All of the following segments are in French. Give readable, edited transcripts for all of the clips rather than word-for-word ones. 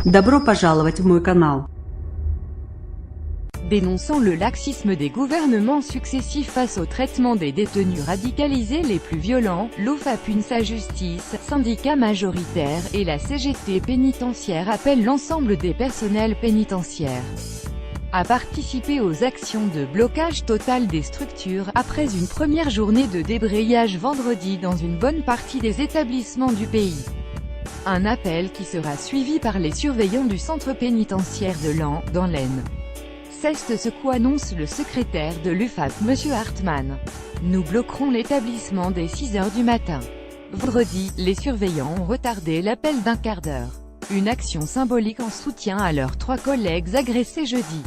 Добро пожаловать в мой канал. Dénonçant le laxisme des gouvernements successifs face au traitement des détenus radicalisés les plus violents, l'OFAPUNSA Justice, syndicat majoritaire, et la CGT pénitentiaire appellent l'ensemble des personnels pénitentiaires à participer aux actions de blocage total des structures, après une première journée de débrayage vendredi dans une bonne partie des établissements du pays. Un appel qui sera suivi par les surveillants du centre pénitentiaire de Laon, dans l'Aisne. C'est ce qu'annonce le secrétaire de l'UFAP, M. Hartmann. Nous bloquerons l'établissement dès 6 h du matin. Vendredi, les surveillants ont retardé l'appel d'un quart d'heure. Une action symbolique en soutien à leurs 3 collègues agressés jeudi.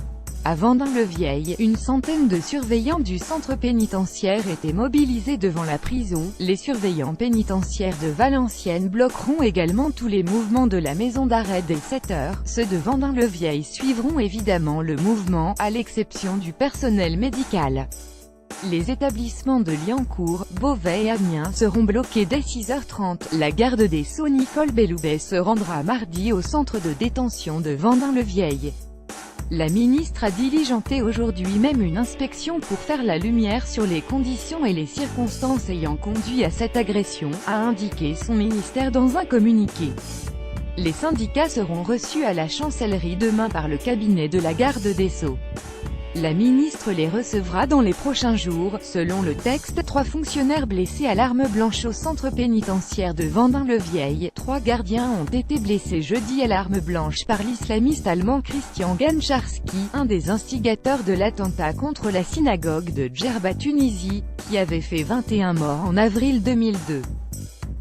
À Vendin-le-Vieil, une centaine de surveillants du centre pénitentiaire étaient mobilisés devant la prison. Les surveillants pénitentiaires de Valenciennes bloqueront également tous les mouvements de la maison d'arrêt dès 7 h. Ceux de Vendin-le-Vieil suivront évidemment le mouvement, à l'exception du personnel médical. Les établissements de Liancourt, Beauvais et Amiens seront bloqués dès 6 h 30. La garde des Sceaux Nicole Belloubet se rendra mardi au centre de détention de Vendin-le-Vieil. La ministre a diligenté aujourd'hui même une inspection pour faire la lumière sur les conditions et les circonstances ayant conduit à cette agression, a indiqué son ministère dans un communiqué. Les syndicats seront reçus à la chancellerie demain par le cabinet de la garde des Sceaux. La ministre les recevra dans les prochains jours. Selon le texte, 3 fonctionnaires blessés à l'arme blanche au centre pénitentiaire de Vendin-le-Vieil. 3 gardiens ont été blessés jeudi à l'arme blanche par l'islamiste allemand Christian Gancharski, un des instigateurs de l'attentat contre la synagogue de Djerba, Tunisie, qui avait fait 21 morts en avril 2002.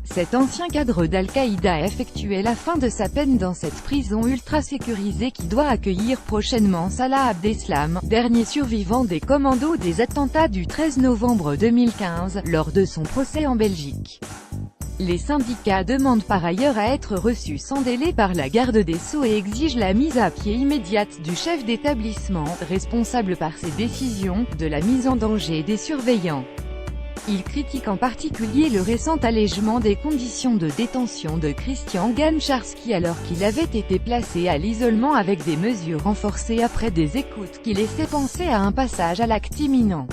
Cet ancien cadre d'Al-Qaïda effectuait la fin de sa peine dans cette prison ultra sécurisée qui doit accueillir prochainement Salah Abdeslam, dernier survivant des commandos des attentats du 13 novembre 2015, lors de son procès en Belgique. Les syndicats demandent par ailleurs à être reçus sans délai par la garde des Sceaux et exigent la mise à pied immédiate du chef d'établissement, responsable par ses décisions, de la mise en danger des surveillants. Il critique en particulier le récent allègement des conditions de détention de Christian Gancharski alors qu'il avait été placé à l'isolement avec des mesures renforcées après des écoutes qui laissaient penser à un passage à l'acte imminent.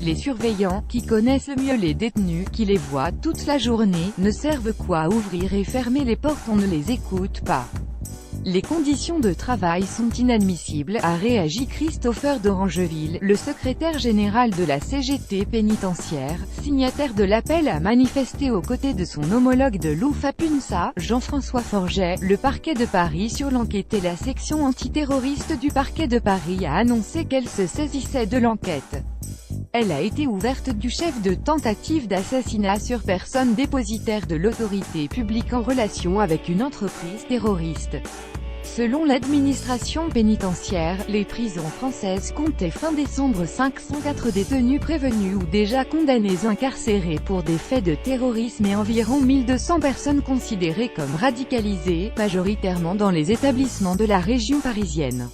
Les surveillants, qui connaissent le mieux les détenus, qui les voient toute la journée, ne servent quoi à ouvrir et fermer les portes, on ne les écoute pas. Les conditions de travail sont inadmissibles, a réagi Christopher d'Orangeville, le secrétaire général de la CGT pénitentiaire, signataire de l'appel à manifester aux côtés de son homologue de l'OFAPUNSA, Jean-François Forget. Le parquet de Paris sur l'enquête et la section antiterroriste du parquet de Paris a annoncé qu'elle se saisissait de l'enquête. Elle a été ouverte du chef de tentative d'assassinat sur personne dépositaire de l'autorité publique en relation avec une entreprise terroriste. Selon l'administration pénitentiaire, les prisons françaises comptaient fin décembre 504 détenus prévenus ou déjà condamnés incarcérés pour des faits de terrorisme et environ 1200 personnes considérées comme radicalisées, majoritairement dans les établissements de la région parisienne.